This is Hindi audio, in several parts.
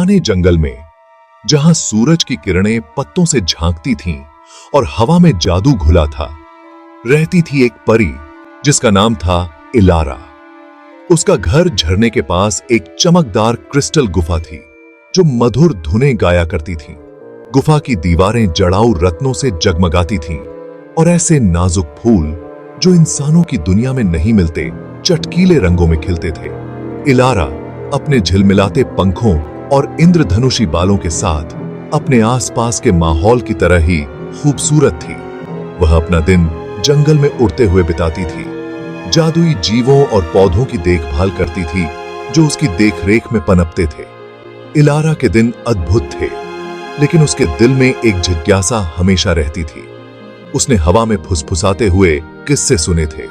घने जंगल में, जहां सूरज की किरणें पत्तों से झांकती थीं और हवा में जादू घुला था, रहती थी एक परी जिसका नाम था इलारा। उसका घर झरने के पास एक चमकदार क्रिस्टल गुफा थी जो मधुर धुनें गाया करती थी। गुफा की दीवारें जड़ाऊ रत्नों से जगमगाती थीं और ऐसे नाजुक फूल जो इंसानों की दुनिया में नहीं मिलते चटकीले रंगों में खिलते थे। इलारा अपने झिलमिलाते पंखों और इंद्रधनुषी बालों के साथ अपने आसपास के माहौल की तरह ही खूबसूरत थी। वह अपना दिन जंगल में उड़ते हुए बिताती थी, जादुई जीवों और पौधों की देखभाल करती थी जो उसकी देखरेख में पनपते थे। इलारा के दिन अद्भुत थे, लेकिन उसके दिल में एक जिज्ञासा हमेशा रहती थी। उसने हवा में फुसफुसाते हुए किस्से सुने थे,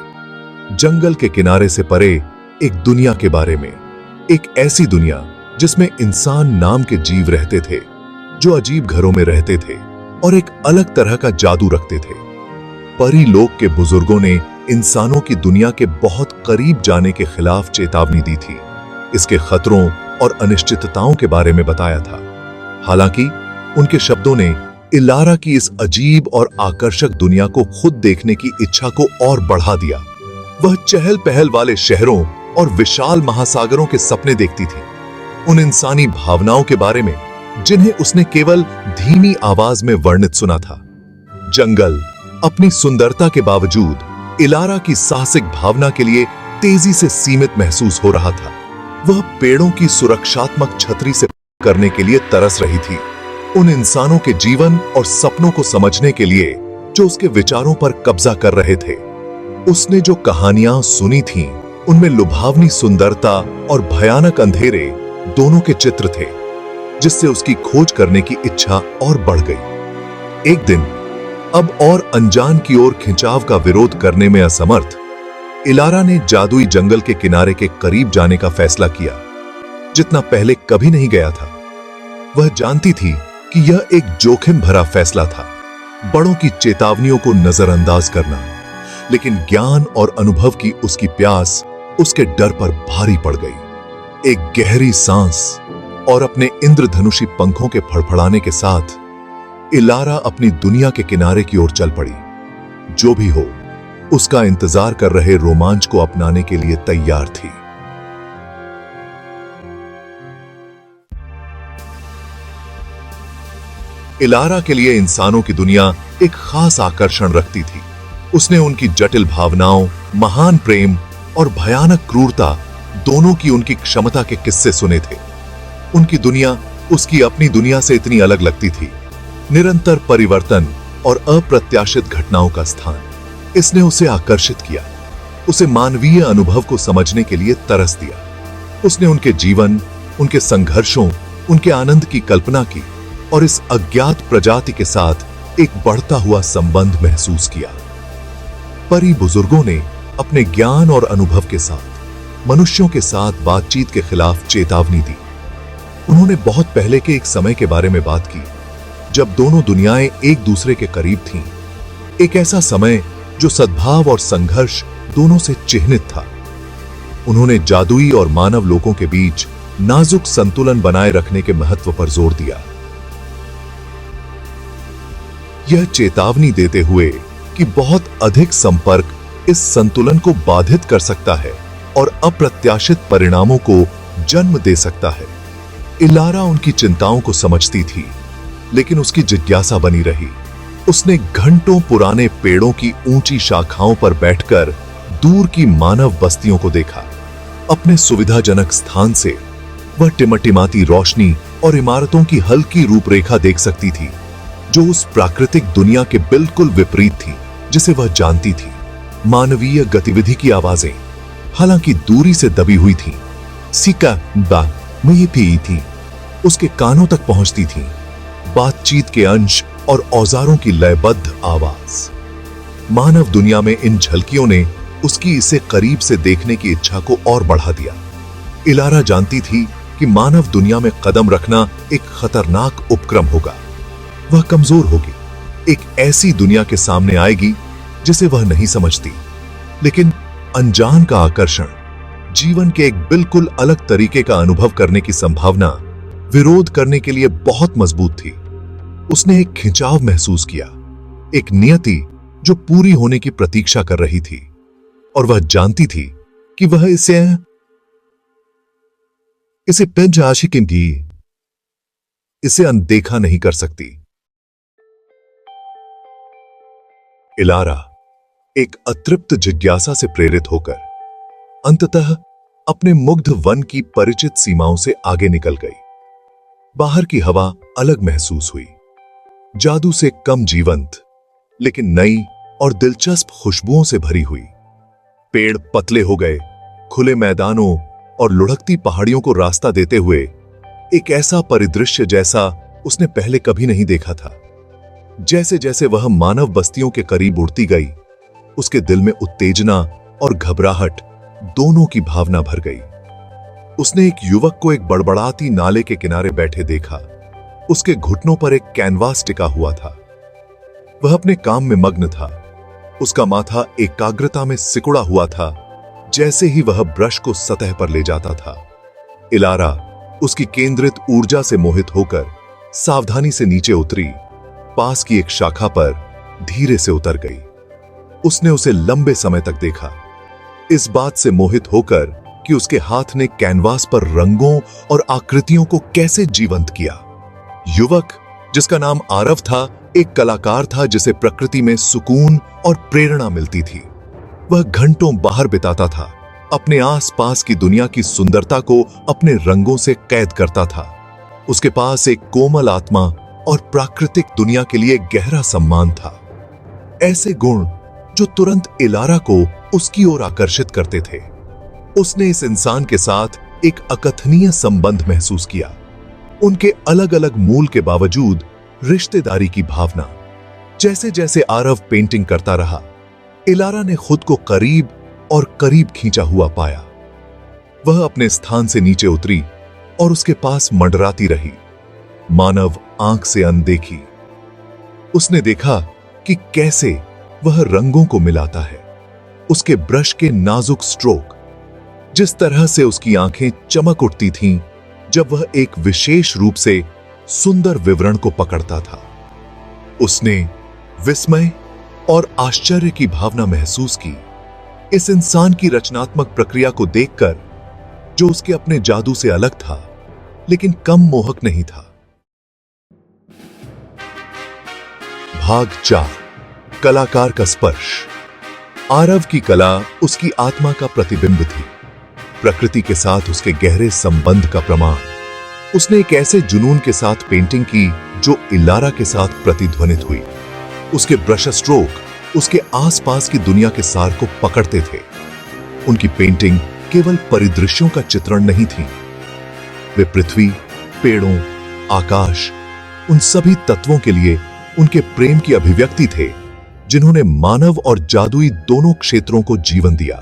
जंगल के किनारे से परे एक दुनिया के बारे में, एक ऐसी दुनिया जिसमें इंसान नाम के जीव रहते थे जो अजीब घरों में रहते थे और एक अलग तरह का जादू रखते थे। परी लोक के बुजुर्गों ने इंसानों की दुनिया के बहुत करीब जाने के खिलाफ चेतावनी दी थी, इसके खतरों और अनिश्चितताओं के बारे में बताया था। हालांकि उनके शब्दों ने इलारा की इस अजीब और आकर्षक दुनिया को खुद देखने की इच्छा को और बढ़ा दिया। वह चहल पहल वाले शहरों और विशाल महासागरों के सपने देखती थी, उन इंसानी भावनाओं के बारे में जिन्हें उसने केवल धीमी आवाज में वर्णित सुना था। जंगल अपनी सुंदरता के बावजूद इलारा की साहसिक भावना के लिए तेजी से सीमित महसूस हो रहा था। वह पेड़ों की सुरक्षात्मक छतरी से करने के लिए तरस रही थी, उन इंसानों के जीवन और सपनों को समझने के लिए जो उसके विचारों पर कब्जा कर रहे थे। उसने जो कहानियां सुनी थीं, उनमें लुभावनी सुंदरता और भयानक अंधेरे दोनों के चित्र थे, जिससे उसकी खोज करने की इच्छा और बढ़ गई। एक दिन, अब और अनजान की ओर खिंचाव का विरोध करने में असमर्थ, इलारा ने जादुई जंगल के किनारे के करीब जाने का फैसला किया, जितना पहले कभी नहीं गया था। वह जानती थी कि यह एक जोखिम भरा फैसला था, बड़ों की चेतावनियों को नजरअंदाज करना, लेकिन ज्ञान और अनुभव की उसकी प्यास उसके डर पर भारी पड़ गई। एक गहरी सांस और अपने इंद्रधनुषी पंखों के फड़फड़ाने के साथ इलारा अपनी दुनिया के किनारे की ओर चल पड़ी। जो भी हो, उसका इंतजार कर रहे रोमांच को अपनाने के लिए तैयार थी। इलारा के लिए इंसानों की दुनिया एक खास आकर्षण रखती थी। उसने उनकी जटिल भावनाओं, महान प्रेम और भयानक क्रूरता दोनों की उनकी क्षमता के किस्से सुने थे। उनकी दुनिया उसकी अपनी दुनिया से इतनी अलग लगती थी। निरंतर परिवर्तन और अप्रत्याशित घटनाओं का स्थान इसने उसे आकर्षित किया, उसे मानवीय अनुभव को समझने के लिए तरस दिया। उसने उनके जीवन, उनके संघर्षों, उनके आनंद की कल्पना की और इस अज्ञात प्रजाति के साथ एक बढ़ता हुआ संबंध महसूस किया। परी बुजुर्गों ने अपने ज्ञान और अनुभव के साथ मनुष्यों के साथ बातचीत के खिलाफ चेतावनी दी। उन्होंने बहुत पहले के एक समय के बारे में बात की जब दोनों दुनियाएं एक दूसरे के करीब थीं। एक ऐसा समय जो सद्भाव और संघर्ष दोनों से चिह्नित था। उन्होंने जादुई और मानव लोकों के बीच नाजुक संतुलन बनाए रखने के महत्व पर जोर दिया, यह चेतावनी देते हुए कि बहुत अधिक संपर्क इस संतुलन को बाधित कर सकता है और अप्रत्याशित परिणामों को जन्म दे सकता है। इलारा उनकी चिंताओं को समझती थी, लेकिन उसकी जिज्ञासा बनी रही। उसने घंटों पुराने पेड़ों की ऊंची शाखाओं पर बैठकर दूर की मानव बस्तियों को देखा। अपने सुविधाजनक स्थान से वह टिमटिमाती रोशनी और इमारतों की हल्की रूपरेखा देख सकती थी, जो उस प्राकृतिक दुनिया के बिल्कुल विपरीत थी जिसे वह जानती थी। मानवीय गतिविधि की आवाजें, हालांकि दूरी से दबी हुई थीं, सिका बा मुई पी थी, उसके कानों तक पहुंचती थीं। बातचीत के अंश और औजारों की लयबद्ध आवाज। मानव दुनिया में इन झलकियों ने उसकी इसे करीब से देखने की इच्छा को और बढ़ा दिया। इलारा जानती थी कि मानव दुनिया में कदम रखना एक खतरनाक उपक्रम होगा। वह कमजोर होगी, एक ऐसी दुनिया के सामने आएगी जिसे वह नहीं समझती, लेकिन अनजान का आकर्षण, जीवन के एक बिल्कुल अलग तरीके का अनुभव करने की संभावना विरोध करने के लिए बहुत मजबूत थी। उसने एक खिंचाव महसूस किया, एक नियति जो पूरी होने की प्रतीक्षा कर रही थी, और वह जानती थी कि वह इसे पिंज आशिकीगी, इसे अनदेखा नहीं कर सकती। इलारा एक अतृप्त जिज्ञासा से प्रेरित होकर अंततः अपने मुग्ध वन की परिचित सीमाओं से आगे निकल गई। बाहर की हवा अलग महसूस हुई, जादू से कम जीवंत, लेकिन नई और दिलचस्प खुशबुओं से भरी हुई। पेड़ पतले हो गए, खुले मैदानों और लुढ़कती पहाड़ियों को रास्ता देते हुए एक ऐसा परिदृश्य जैसा उसने पहले कभी नहीं देखा था। जैसे जैसे वह मानव बस्तियों के करीब उड़ती गई, उसके दिल में उत्तेजना और घबराहट दोनों की भावना भर गई। उसने एक युवक को एक बड़बड़ाती नाले के किनारे बैठे देखा। उसके घुटनों पर एक कैनवास टिका हुआ था। वह अपने काम में मग्न था। उसका माथा एकाग्रता में सिकुड़ा हुआ था, जैसे ही वह ब्रश को सतह पर ले जाता था। इलारा उसकी केंद्रित ऊर्जा से मोहित होकर सावधानी से नीचे उतरी, पास की एक शाखा पर धीरे से उतर गई। उसने उसे लंबे समय तक देखा, इस बात से मोहित होकर कि उसके हाथ ने कैनवास पर रंगों और आकृतियों को कैसे जीवंत किया। युवक, जिसका नाम आरव था, एक कलाकार था जिसे प्रकृति में सुकून और प्रेरणा मिलती थी। वह घंटों बाहर बिताता था, अपने आसपास की दुनिया की सुंदरता को अपने रंगों से कैद करता था। उसके पास एक कोमल आत्मा और प्राकृतिक दुनिया के लिए गहरा सम्मान था। ऐसे गुण जो तुरंत इलारा को उसकी ओर आकर्षित करते थे। उसने इस इंसान के साथ एक अकथनीय संबंध महसूस किया। उनके अलग अलग मूल के बावजूद रिश्तेदारी की भावना। जैसे जैसे आरव पेंटिंग करता रहा, इलारा ने खुद को करीब और करीब खींचा हुआ पाया। वह अपने स्थान से नीचे उतरी और उसके पास मंडराती रही, मानव आंख से अनदेखी। उसने देखा कि कैसे वह रंगों को मिलाता है, उसके ब्रश के नाजुक स्ट्रोक, जिस तरह से उसकी आंखें चमक उठती थीं जब वह एक विशेष रूप से सुंदर विवरण को पकड़ता था। उसने विस्मय और आश्चर्य की भावना महसूस की, इस इंसान की रचनात्मक प्रक्रिया को देखकर, जो उसके अपने जादू से अलग था लेकिन कम मोहक नहीं था। भाग 4, कलाकार का स्पर्श। आरव की कला उसकी आत्मा का प्रतिबिंब थी, प्रकृति के साथ उसके गहरे संबंध का प्रमाण। उसने एक ऐसे जुनून के साथ पेंटिंग की जो इलारा के साथ प्रतिध्वनित हुई। उसके ब्रश स्ट्रोक उसके आसपास की दुनिया के सार को पकड़ते थे। उनकी पेंटिंग केवल परिदृश्यों का चित्रण नहीं थी, वे पृथ्वी, पेड़ों, आकाश, उन सभी तत्वों के लिए उनके प्रेम की अभिव्यक्ति थे जिन्होंने मानव और जादुई दोनों क्षेत्रों को जीवन दिया।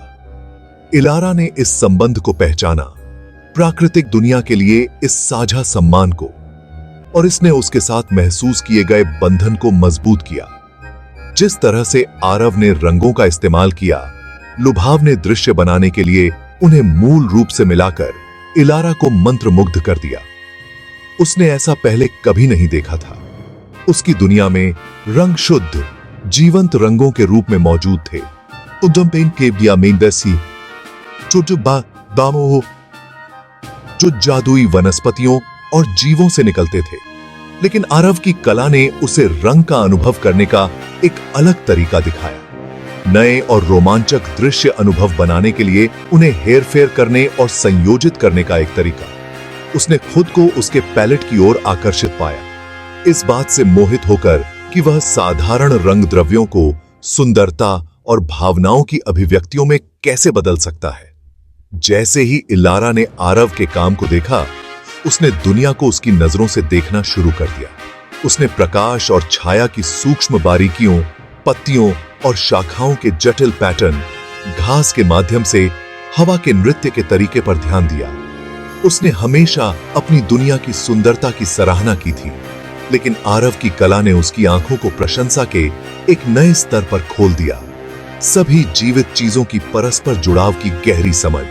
इलारा ने इस संबंध को पहचाना, प्राकृतिक दुनिया के लिए इस साझा सम्मान को, और इसने उसके साथ महसूस किए गए बंधन को मजबूत किया। जिस तरह से आरव ने रंगों का इस्तेमाल किया, लुभावने दृश्य बनाने के लिए उन्हें मूल रूप से मिलाकर इलारा को मंत्रमुग्ध कर दिया। उसने ऐसा पहले कभी नहीं देखा था। उसकी दुनिया में रंग शुद्ध, जीवंत रंगों के रूप में मौजूद थे। जो जादुई वनस्पतियों और जीवों से निकलते थे, लेकिन आरव की कला ने उसे रंग का अनुभव करने का एक अलग तरीका दिखाया। नए और रोमांचक दृश्य अनुभव बनाने के लिए उन्हें हेरफेर करने और संयोजित करने का एक तरीका। उसने खुद को उसके पैलेट की ओर आकर्षित पाया, इस बात से मोहित होकर कि वह साधारण रंग द्रव्यों को सुंदरता और भावनाओं की अभिव्यक्तियों में कैसे बदल सकता है। जैसे ही इलारा ने आरव के काम को देखा, उसने दुनिया को उसकी नजरों से देखना शुरू कर दिया। उसने प्रकाश और छाया की सूक्ष्म बारीकियों, पत्तियों और शाखाओं के जटिल पैटर्न, घास के माध्यम से हवा के नृत्य के तरीके पर ध्यान दिया। उसने हमेशा अपनी दुनिया की सुंदरता की सराहना की थी, लेकिन आरव की कला ने उसकी आंखों को प्रशंसा के एक नए स्तर पर खोल दिया। सभी जीवित चीजों की परस्पर जुड़ाव की गहरी समझ।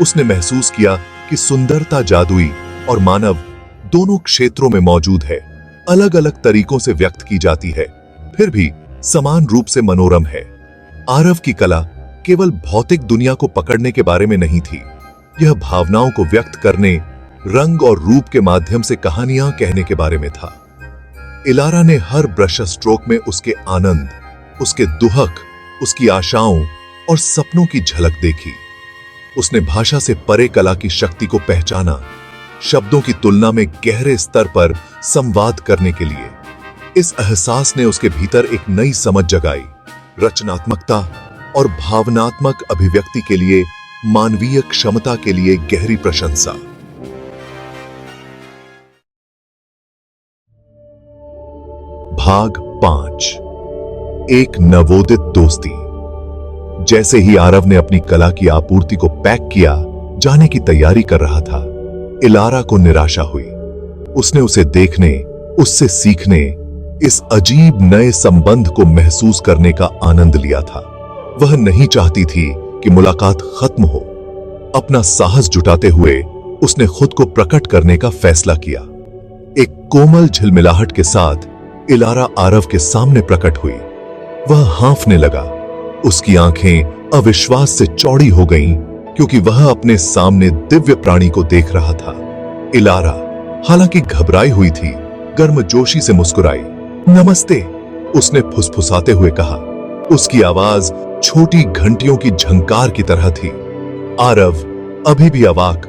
उसने महसूस किया कि सुंदरता जादुई और मानव दोनों क्षेत्रों में मौजूद है, अलग अलग तरीकों से व्यक्त की जाती है, फिर भी समान रूप से मनोरम है। आरव की कला केवल भौतिक दुनिया को पकड़ने के बारे में नहीं थी, यह भावनाओं को व्यक्त करने, रंग और रूप के माध्यम से कहानियां कहने के बारे में था। इलारा ने हर ब्रश स्ट्रोक में उसके आनंद, उसके दुहक, उसकी आशाओं और सपनों की झलक देखी। उसने भाषा से परे कला की शक्ति को पहचाना, शब्दों की तुलना में गहरे स्तर पर संवाद करने के लिए। इस एहसास ने उसके भीतर एक नई समझ जगाई, रचनात्मकता और भावनात्मक अभिव्यक्ति के लिए मानवीय क्षमता के लिए गहरी प्रशंसा। भाग 5। एक नवोदित दोस्ती। जैसे ही आरव ने अपनी कला की आपूर्ति को पैक किया, जाने की तैयारी कर रहा था, इलारा को निराशा हुई। उसने उसे देखने, उससे सीखने, इस अजीब नए संबंध को महसूस करने का आनंद लिया था। वह नहीं चाहती थी कि मुलाकात खत्म हो। अपना साहस जुटाते हुए उसने खुद को प्रकट करने का फैसला किया। एक कोमल झिलमिलाहट के साथ इलारा आरव के सामने प्रकट हुई। वह हाँफने लगा। उसकी आंखें अविश्वास से चौड़ी हो गईं, क्योंकि वह अपने सामने दिव्य प्राणी को देख रहा था। इलारा, हालांकि घबराई हुई थी, गर्मजोशी से मुस्कुराई। नमस्ते, उसने फुसफुसाते हुए कहा। उसकी आवाज छोटी घंटियों की झंकार की तरह थी। आरव अभी भी अवाक,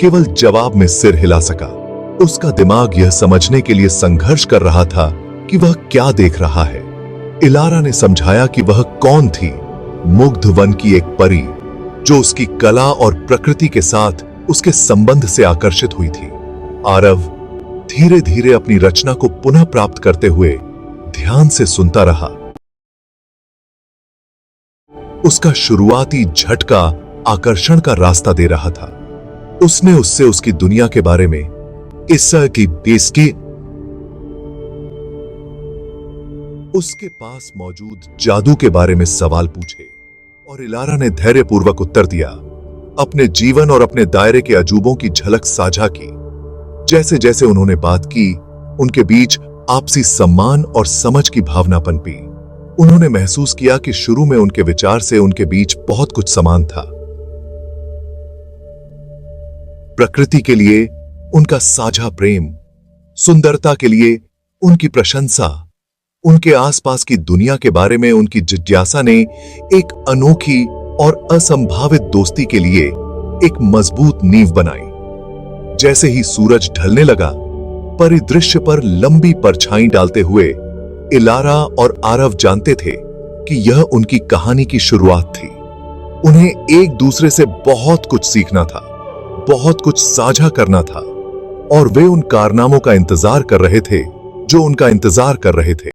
केवल जवाब में सिर हिला सका। उसका दिमाग यह समझने के लिए संघर्ष कर रहा था कि वह क्या देख रहा है। इलारा ने समझाया कि वह कौन थी, मुग्ध वन की एक परी, जो उसकी कला और प्रकृति के साथ उसके संबंध से आकर्षित हुई थी। आरव धीरे धीरे अपनी रचना को पुनः प्राप्त करते हुए ध्यान से सुनता रहा। उसका शुरुआती झटका आकर्षण का रास्ता दे रहा था। उसने उससे उसकी दुनिया के बारे में, ईसा की पेशगी, उसके पास मौजूद जादू के बारे में सवाल पूछे, और इलारा ने धैर्यपूर्वक उत्तर दिया, अपने जीवन और अपने दायरे के अजूबों की झलक साझा की। जैसे जैसे उन्होंने बात की, उनके बीच आपसी सम्मान और समझ की भावना पनपी। उन्होंने महसूस किया कि शुरू में उनके विचार से उनके बीच बहुत कुछ समान था। प्रकृति के लिए उनका साझा प्रेम, सुंदरता के लिए उनकी प्रशंसा, उनके आसपास की दुनिया के बारे में उनकी जिज्ञासा ने एक अनोखी और असंभावित दोस्ती के लिए एक मजबूत नींव बनाई। जैसे ही सूरज ढलने लगा, परिदृश्य पर लंबी परछाई डालते हुए इलारा और आरव जानते थे कि यह उनकी कहानी की शुरुआत थी। उन्हें एक दूसरे से बहुत कुछ सीखना था, बहुत कुछ साझा करना था, और वे उन कारनामों का इंतजार कर रहे थे जो उनका इंतजार कर रहे थे।